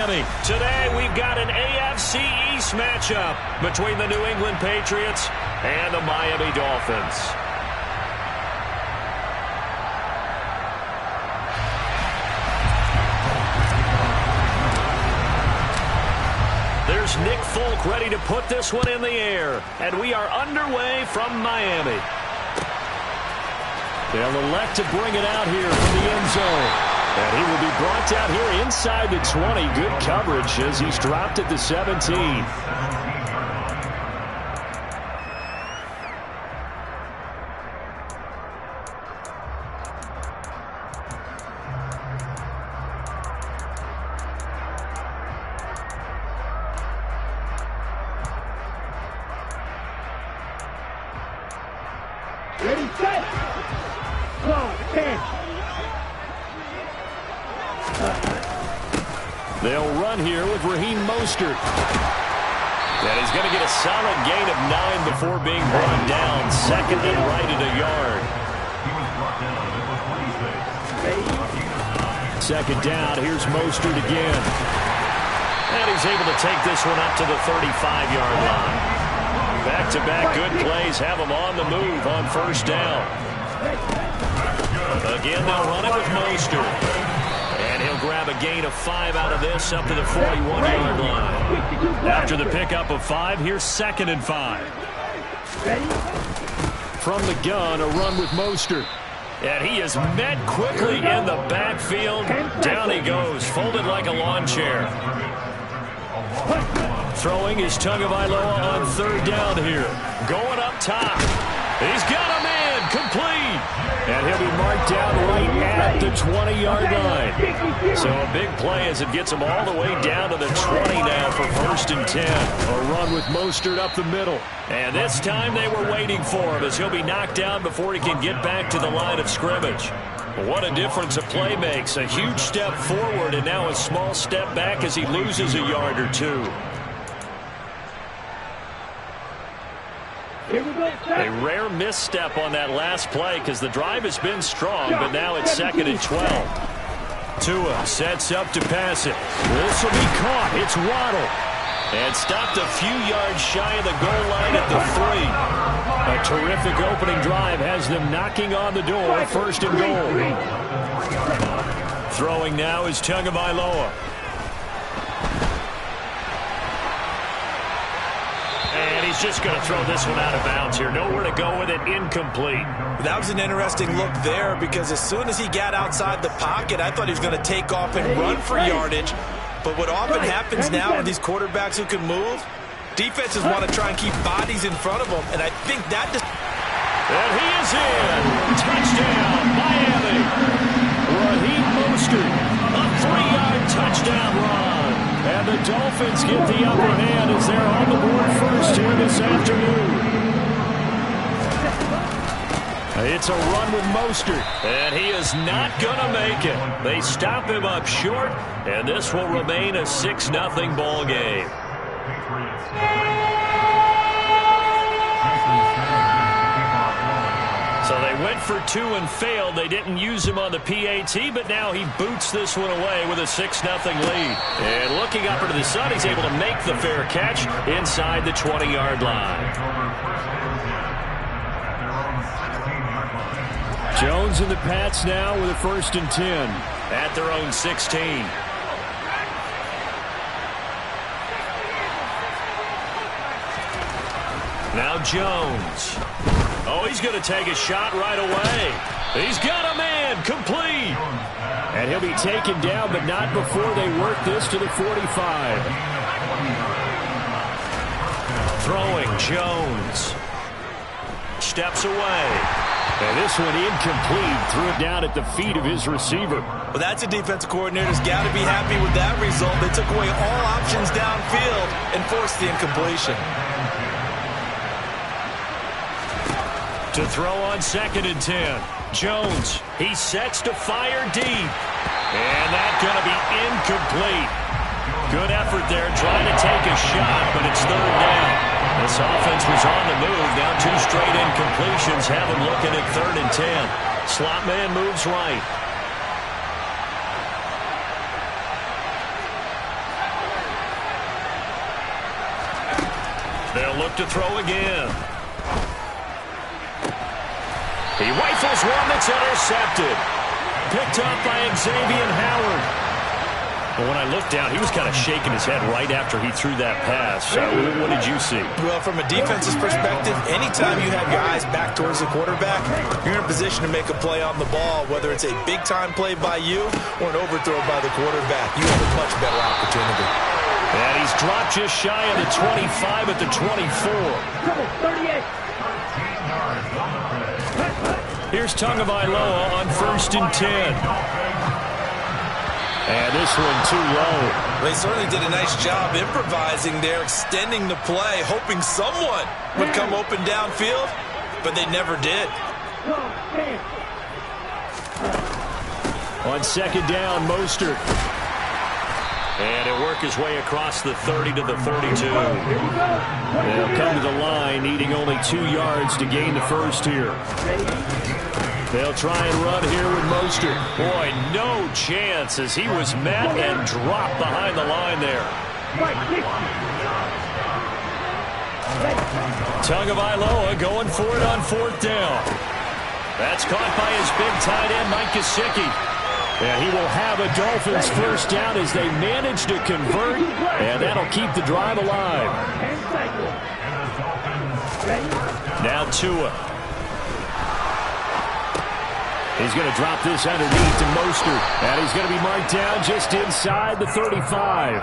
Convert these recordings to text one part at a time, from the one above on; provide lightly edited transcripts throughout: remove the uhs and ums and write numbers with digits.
Today we've got an AFC East matchup between the New England Patriots and the Miami Dolphins. There's Nick Folk ready to put this one in the air, and we are underway from Miami. They'll elect to bring it out here from the end zone. And he will be brought down here inside the 20. Good coverage as he's dropped at the 17. Ready, set, go, 10. They'll run here with Raheem Mostert. And he's going to get a solid gain of 9 before being brought down. Second and right at a yard. Second down, here's Mostert again. And he's able to take this one up to the 35-yard line. Back-to-back good plays have him on the move on first down. Again, they'll run it with Mostert. And he'll grab a gain of 5 out of this up to the 41-yard line. After the pickup of 5, here's second and 5. From the gun, a run with Mostert. And he is met quickly in the backfield. Down he goes, folded like a lawn chair. Throwing is Tagovailoa on third down here. Going up top. He's got a man, complete. And he'll be marked down right at the 20-yard line. So a big play as it gets him all the way down to the 20 now for first and 10. A run with Mostert up the middle. And this time they were waiting for him as he'll be knocked down before he can get back to the line of scrimmage. What a difference a play makes. A huge step forward and now a small step back as he loses a yard or two. A rare misstep on that last play because the drive has been strong, but now it's second and 12. Tua sets up to pass it. This will be caught. It's Waddle. And stopped a few yards shy of the goal line at the 3. A terrific opening drive has them knocking on the door, first and goal. Throwing now is Tagovailoa. And he's just going to throw this one out of bounds here. Nowhere to go with it. Incomplete. That was an interesting look there because as soon as he got outside the pocket, I thought he was going to take off and run for yardage. But what often happens now with these quarterbacks who can move, defenses want to try and keep bodies in front of them. And I think that just... And he is in. Touchdown, Miami. Raheem Mostert, a 3-yard touchdown run. And the Dolphins get the upper hand as they're on the board first here this afternoon. It's a run with Mostert, and he is not going to make it. They stop him up short, and this will remain a 6-0 ball game. So they went for 2 and failed. They didn't use him on the PAT, but now he boots this one away with a 6-0 lead. And looking up into the sun, he's able to make the fair catch inside the 20-yard line. Jones and the Pats now with a first and 10 at their own 16. Now Jones. Oh, he's going to take a shot right away. He's got a man, complete. And he'll be taken down, but not before they work this to the 45. Throwing, Jones. Steps away. And this one incomplete. Threw it down at the feet of his receiver. Well, that's a defensive coordinator's got to be happy with that result. They took away all options downfield and forced the incompletion. To throw on second and 10. Jones, he sets to fire deep. And that's going to be incomplete. Good effort there trying to take a shot, but it's third down. This offense was on the move. Now 2 straight incompletions have him looking at third and 10. Slot man moves right. They'll look to throw again. He rifles one that's intercepted. Picked up by Xavier Howard. But when I looked down, he was kind of shaking his head right after he threw that pass. What did you see? Well, from a defense's perspective, anytime you have your eyes back towards the quarterback, you're in a position to make a play on the ball, whether it's a big-time play by you or an overthrow by the quarterback. You have a much better opportunity. And he's dropped just shy of the 25 at the 24. 38. Here's Tagovailoa on 1st and 10. And this one too low. They certainly did a nice job improvising there, extending the play, hoping someone would come open downfield, but they never did. On 2nd down, Mostert. And he'll work his way across the 30 to the 32. They'll come to the line, needing only 2 yards to gain the first here. They'll try and run here with Mostert. Boy, no chance as he was met and dropped behind the line there. Tagovailoa going for it on 4th down. That's caught by his big tight end, Mike Gesicki. And he will have a Dolphins first down as they manage to convert, and that'll keep the drive alive. Now Tua. He's going to drop this underneath to Mostert, and he's going to be marked down just inside the 35.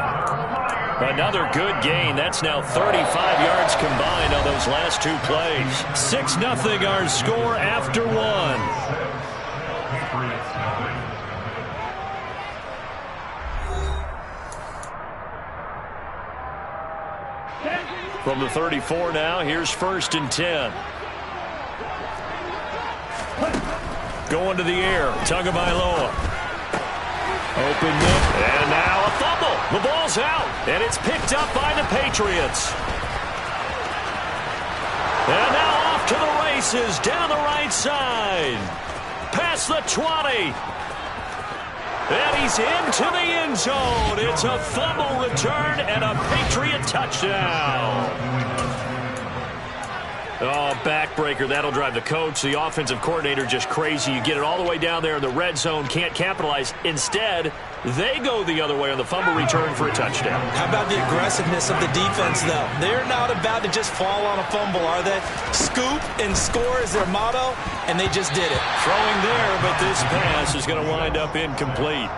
Another good gain. That's now 35 yards combined on those last 2 plays. 6-0 our score after 1. From the 34 now, here's 1st and 10. Going to the air, Tagovailoa. Open up, and now a fumble. The ball's out, and it's picked up by the Patriots. And now off to the races, down the right side. Past the 20. And he's into the end zone. It's a fumble return and a Patriot touchdown. Oh, backbreaker. That'll drive the coach, the offensive coordinator, just crazy. You get it all the way down there in the red zone, can't capitalize. Instead, they go the other way on the fumble return for a touchdown. How about the aggressiveness of the defense, though? They're not about to just fall on a fumble, are they? Scoop and score is their motto, and they just did it. Throwing there, but this pass is going to wind up incomplete.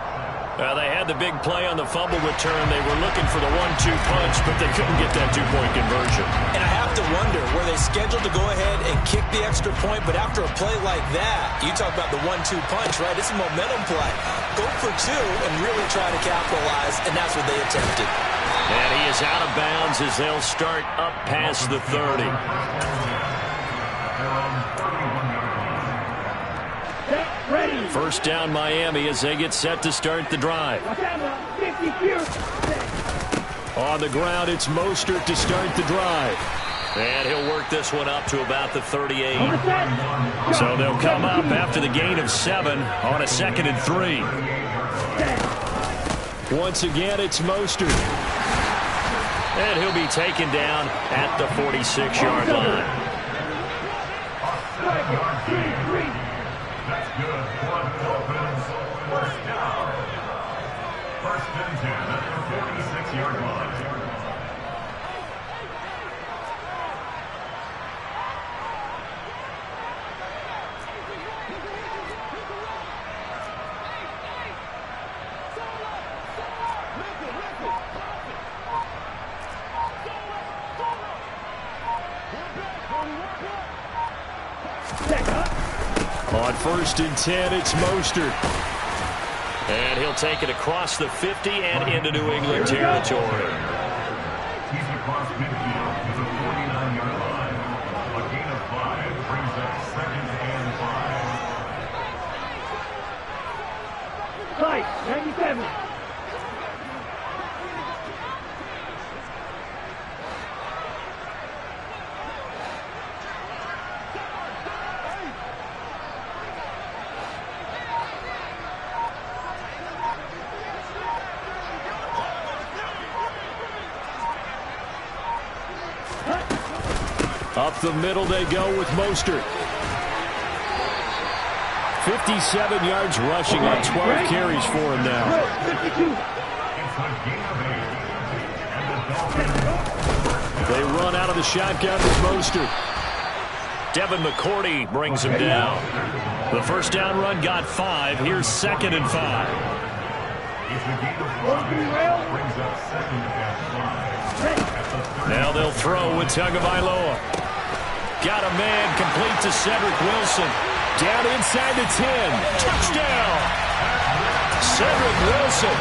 They had the big play on the fumble return. They were looking for the 1-2 punch, but they couldn't get that 2-point conversion. And I have to wonder, were they scheduled to go ahead and kick the extra point, but after a play like that, you talk about the 1-2 punch, right? It's a momentum play. Go for 2 and really try to capitalize, and that's what they attempted. And he is out of bounds as they'll start up past the 30. First down Miami as they get set to start the drive. On the ground, it's Mostert to start the drive. And he'll work this one up to about the 38. So they'll come up after the gain of 7 on a 2nd and 3. Once again, it's Mostert. And he'll be taken down at the 46-yard line. That's good. Dolphins. First down. 1st and 10 at the 46-yard line. On 1st and 10, it's Mostert. And he'll take it across the 50 and into New England territory. He's across midfield to the 49-yard line. A gain of 5 brings up 2nd and 5. Fight, 97. Up the middle they go with Mostert. 57 yards rushing on 12 carries for him now. They run out of the shotgun with Mostert. Devin McCourty brings him down. The first down run got 5. Here's 2nd and 5. Now they'll throw with Tagovailoa. Got a man complete to Cedric Wilson. Down inside the 10. Touchdown. Cedric Wilson,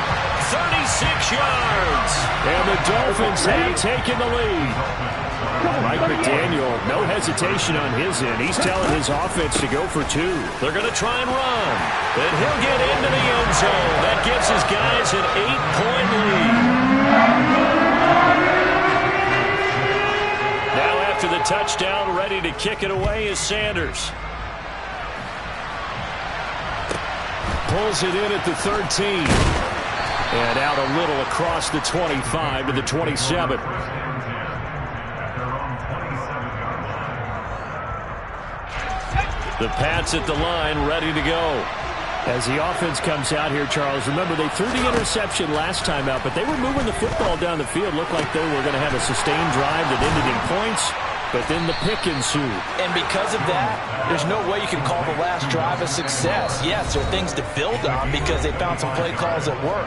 36 yards. And the Dolphins have taken the lead. Mike McDaniel, no hesitation on his end. He's telling his offense to go for 2. They're going to try and run. And he'll get into the end zone. That gives his guys an 8-point lead. Now after the touchdown, ready to kick it away is Sanders. Pulls it in at the 13. And out a little across the 25 to the 27. The Pats at the line, ready to go. As the offense comes out here, Charles, remember they threw the interception last time out, but they were moving the football down the field. Looked like they were going to have a sustained drive that ended in points, but then the pick ensued. And because of that, there's no way you can call the last drive a success. Yes, there are things to build on because they found some play calls that work.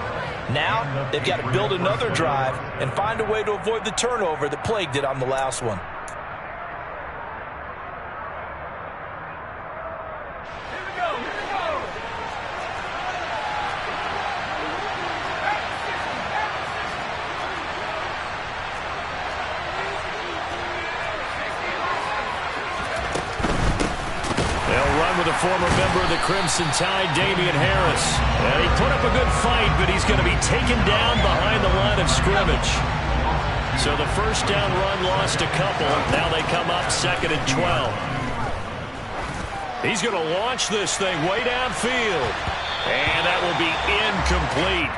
Now, they've got to build another drive and find a way to avoid the turnover that plagued it on the last one. With a former member of the Crimson Tide, Damian Harris. And he put up a good fight, but he's going to be taken down behind the line of scrimmage. So the first down run lost a couple. Now they come up 2nd and 12. He's going to launch this thing way downfield. And that will be incomplete.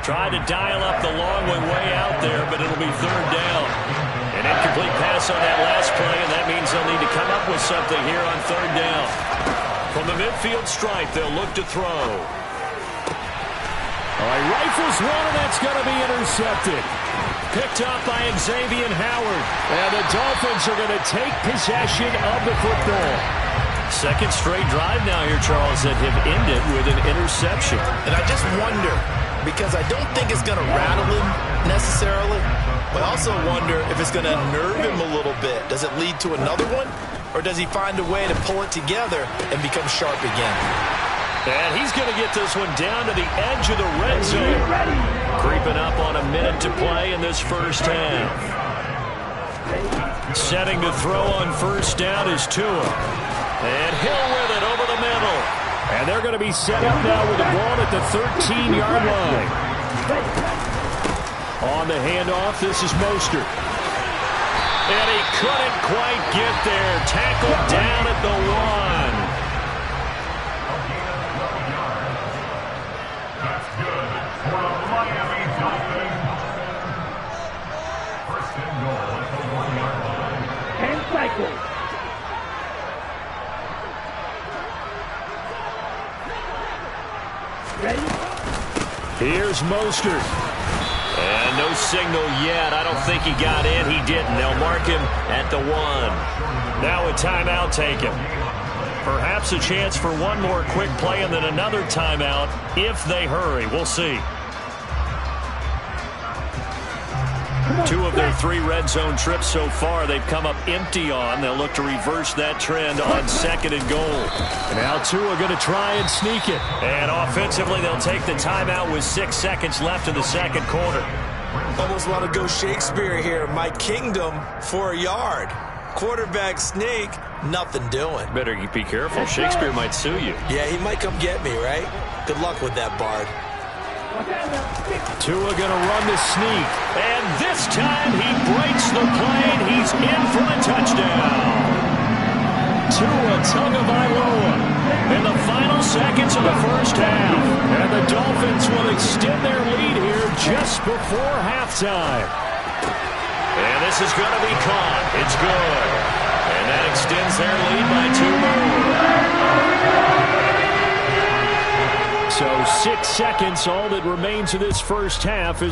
Tried to dial up the long one way out there, but it'll be 3rd down. An incomplete pass on that last play, and that means they'll need to come up with something here on 3rd down. From the midfield stripe, they'll look to throw. All right, rifles one, and that's going to be intercepted. Picked up by Xavier Howard. And the Dolphins are going to take possession of the football. Second straight drive now here, Charles, that have ended with an interception. And I just wonder, because I don't think it's going to rattle him necessarily, but I also wonder if it's going to unnerve him a little bit. Does it lead to another one? Or does he find a way to pull it together and become sharp again? And he's going to get this one down to the edge of the red zone. Creeping up on a minute to play in this first half. Setting to throw on first down is Tua. And Hill with it over the middle. And they're going to be set up now with the ball at the 13-yard line. On the handoff, this is Mostert. And he couldn't quite get there. Tackled down at the 1. That's good for the Miami Dolphins. First and goal at the 1-yard line. And cycle. Ready? Here's Mostert. And no signal yet. I don't think he got in. He didn't. They'll mark him at the 1. Now a timeout taken. Perhaps a chance for one more quick play and then another timeout if they hurry. We'll see. 2 of their 3 red zone trips so far they've come up empty on. They'll look to reverse that trend on 2nd and goal. Now Tua going to try and sneak it. And offensively they'll take the timeout with 6 seconds left in the second quarter. Almost want to go Shakespeare here. My kingdom for a yard. Quarterback sneak, nothing doing. Better be careful. Shakespeare might sue you. Yeah, he might come get me, right? Good luck with that, Bard. Tua going to run the sneak. And this time he breaks the plane. He's in for the touchdown. Tua Tagovailoa in the final seconds of the first half. And the Dolphins will extend their lead here just before halftime. And this is going to be caught. It's good. And that extends their lead by 2 more. So 6 seconds, all that remains of this first half is